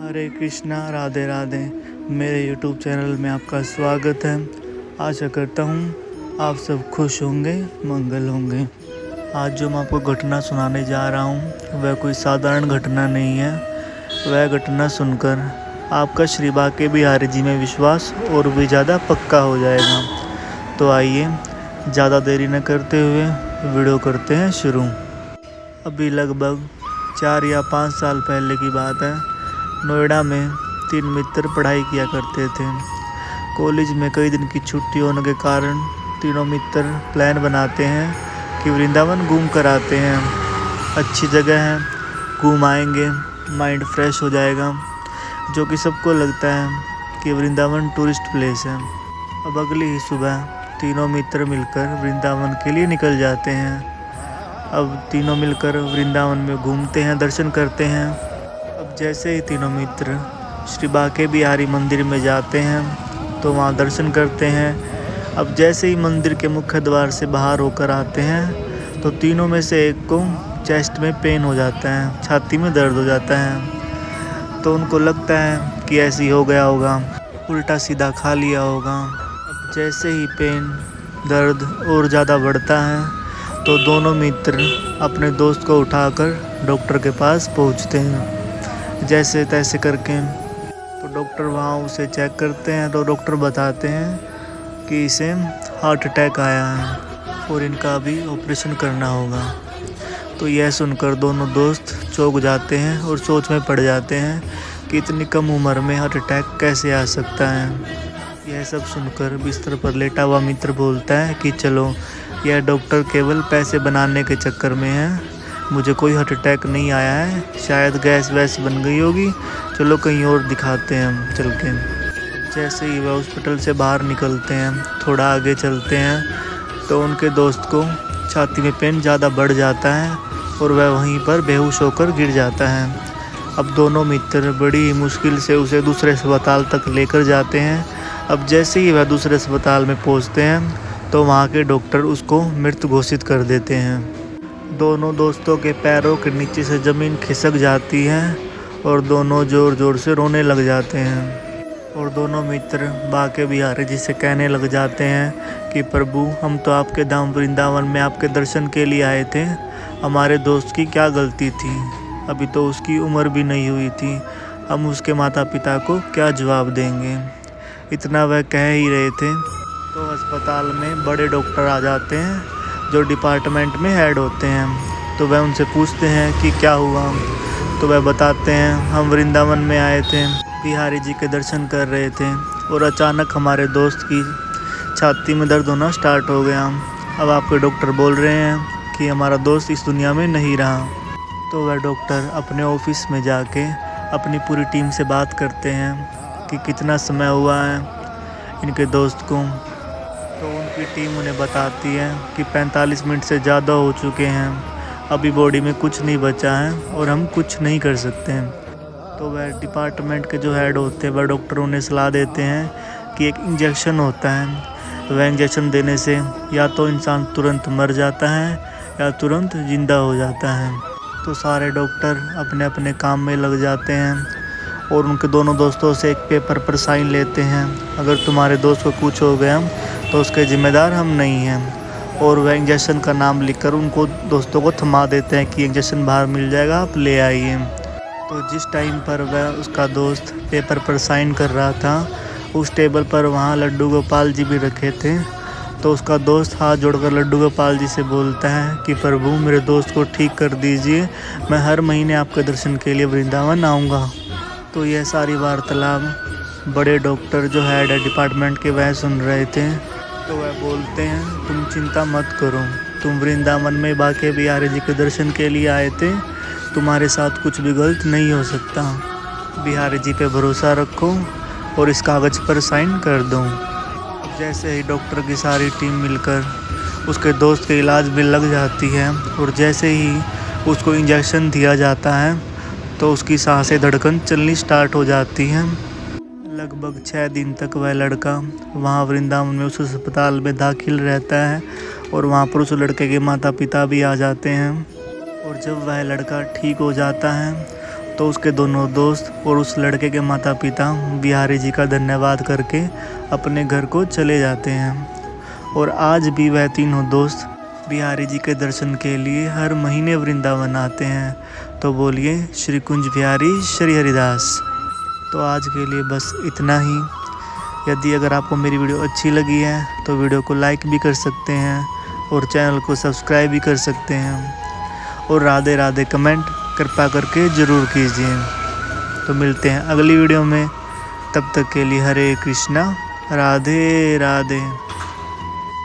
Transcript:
हरे कृष्णा, राधे राधे। मेरे YouTube channel में आपका स्वागत है। आशा करता हूँ आप सब खुश होंगे, मंगल होंगे। आज जो मैं आपको घटना सुनाने जा रहा हूँ वह कोई साधारण घटना नहीं है। वह घटना सुनकर आपका श्री बांके बिहारी जी में विश्वास और भी ज़्यादा पक्का हो जाएगा। तो आइए ज़्यादा देरी न करते हुए वीडियो करते हैं शुरू। अभी लगभग 4 या 5 साल पहले की बात है। नोएडा में 3 मित्र पढ़ाई किया करते थे। कॉलेज में कई दिन की छुट्टी होने के कारण तीनों मित्र प्लान बनाते हैं कि वृंदावन घूम कर आते हैं। अच्छी जगह है, घूम आएंगे, माइंड फ्रेश हो जाएगा, जो कि सबको लगता है कि वृंदावन टूरिस्ट प्लेस है। अब अगली ही सुबह तीनों मित्र मिलकर वृंदावन के लिए निकल जाते हैं। अब तीनों मिलकर वृंदावन में घूमते हैं, दर्शन करते हैं। अब जैसे ही तीनों मित्र श्री बांके बिहारी मंदिर में जाते हैं तो वहाँ दर्शन करते हैं। अब जैसे ही मंदिर के मुख्य द्वार से बाहर होकर आते हैं तो तीनों में से एक को चेस्ट में पेन हो जाता है, छाती में दर्द हो जाता है। तो उनको लगता है कि ऐसे ही हो गया होगा, उल्टा सीधा खा लिया होगा। अब जैसे ही पेन दर्द और ज़्यादा बढ़ता है तो दोनों मित्र अपने दोस्त को उठाकर डॉक्टर के पास पहुंचते हैं जैसे तैसे करके। तो डॉक्टर वहाँ उसे चेक करते हैं तो डॉक्टर बताते हैं कि इसे हार्ट अटैक आया है और इनका अभी ऑपरेशन करना होगा। तो यह सुनकर दोनों दोस्त चौंक जाते हैं और सोच में पड़ जाते हैं कि इतनी कम उम्र में हार्ट अटैक कैसे आ सकता है। यह सब सुनकर बिस्तर पर लेटा हुआ मित्र बोलता है कि चलो, यह डॉक्टर केवल पैसे बनाने के चक्कर में है, मुझे कोई हार्ट अटैक नहीं आया है, शायद गैस वैस बन गई होगी, चलो कहीं और दिखाते हैं हम चल के। जैसे ही वह हॉस्पिटल से बाहर निकलते हैं, थोड़ा आगे चलते हैं तो उनके दोस्त को छाती में पेन ज़्यादा बढ़ जाता है और वह वहीं पर बेहोश होकर गिर जाता है। अब दोनों मित्र बड़ी ही मुश्किल से उसे दूसरे अस्पताल तक लेकर जाते हैं। अब जैसे ही वह दूसरे अस्पताल में पहुंचते हैं तो वहाँ के डॉक्टर उसको मृत घोषित कर देते हैं। दोनों दोस्तों के पैरों के नीचे से ज़मीन खिसक जाती है और दोनों ज़ोर ज़ोर से रोने लग जाते हैं। और दोनों मित्र बांके बिहारी जी से कहने लग जाते हैं कि प्रभु, हम तो आपके धाम वृंदावन में आपके दर्शन के लिए आए थे, हमारे दोस्त की क्या गलती थी, अभी तो उसकी उम्र भी नहीं हुई थी, हम उसके माता पिता को क्या जवाब देंगे। इतना वह कह ही रहे थे तो अस्पताल में बड़े डॉक्टर आ जाते हैं जो डिपार्टमेंट में हेड होते हैं। तो वह उनसे पूछते हैं कि क्या हुआ। तो वह बताते हैं, हम वृंदावन में आए थे, बिहारी जी के दर्शन कर रहे थे और अचानक हमारे दोस्त की छाती में दर्द होना स्टार्ट हो गया। अब आपके डॉक्टर बोल रहे हैं कि हमारा दोस्त इस दुनिया में नहीं रहा। तो वह डॉक्टर अपने ऑफिस में जाके अपनी पूरी टीम से बात करते हैं कि कितना समय हुआ है इनके दोस्त को। तो उनकी टीम उन्हें बताती है कि 45 मिनट से ज़्यादा हो चुके हैं, अभी बॉडी में कुछ नहीं बचा है और हम कुछ नहीं कर सकते हैं। तो वह डिपार्टमेंट के जो हेड होते हैं वह डॉक्टर उन्हें सलाह देते हैं कि एक इंजेक्शन होता है, वह इंजेक्शन देने से या तो इंसान तुरंत मर जाता है या तुरंत ज़िंदा हो जाता है। तो सारे डॉक्टर अपने अपने काम में लग जाते हैं और उनके दोनों दोस्तों से एक पेपर पर साइन लेते हैं, अगर तुम्हारे दोस्त को कुछ हो गया तो उसके ज़िम्मेदार हम नहीं हैं। और वह इंजेक्शन का नाम लिखकर उनको दोस्तों को थमा देते हैं कि इंजेक्शन बाहर मिल जाएगा, आप ले आइए। तो जिस टाइम पर वह उसका दोस्त पेपर पर साइन कर रहा था, उस टेबल पर वहाँ लड्डू गोपाल जी भी रखे थे। तो उसका दोस्त हाथ जोड़कर लड्डू गोपाल जी से बोलता है कि प्रभु, मेरे दोस्त को ठीक कर दीजिए, मैं हर महीने आपके दर्शन के लिए वृंदावन आऊँगा। तो यह सारी वार्तालाप बड़े डॉक्टर जो हेड है डिपार्टमेंट के वह सुन रहे थे। तो वह बोलते हैं, तुम चिंता मत करो, तुम वृंदावन में बांके बिहारी जी के दर्शन के लिए आए थे, तुम्हारे साथ कुछ भी गलत नहीं हो सकता, बिहारी जी पे भरोसा रखो और इस कागज़ पर साइन कर दो। अब जैसे ही डॉक्टर की सारी टीम मिलकर उसके दोस्त के इलाज में लग जाती है और जैसे ही उसको इंजेक्शन दिया जाता है तो उसकी सांसें धड़कन चलनी स्टार्ट हो जाती हैं। लगभग 6 दिन तक वह लड़का वहाँ वृंदावन में उस अस्पताल में दाखिल रहता है और वहाँ पर उस लड़के के माता पिता भी आ जाते हैं। और जब वह लड़का ठीक हो जाता है तो उसके दोनों दोस्त और उस लड़के के माता पिता बिहारी जी का धन्यवाद करके अपने घर को चले जाते हैं। और आज भी वह तीनों दोस्त बिहारी जी के दर्शन के लिए हर महीने वृंदावन आते हैं। तो बोलिए श्री कुंज बिहारी श्री हरिदास। तो आज के लिए बस इतना ही। यदि अगर आपको मेरी वीडियो अच्छी लगी है तो वीडियो को लाइक भी कर सकते हैं और चैनल को सब्सक्राइब भी कर सकते हैं। और राधे राधे कमेंट कृपा करके ज़रूर कीजिए। तो मिलते हैं अगली वीडियो में, तब तक के लिए हरे कृष्णा, राधे राधे।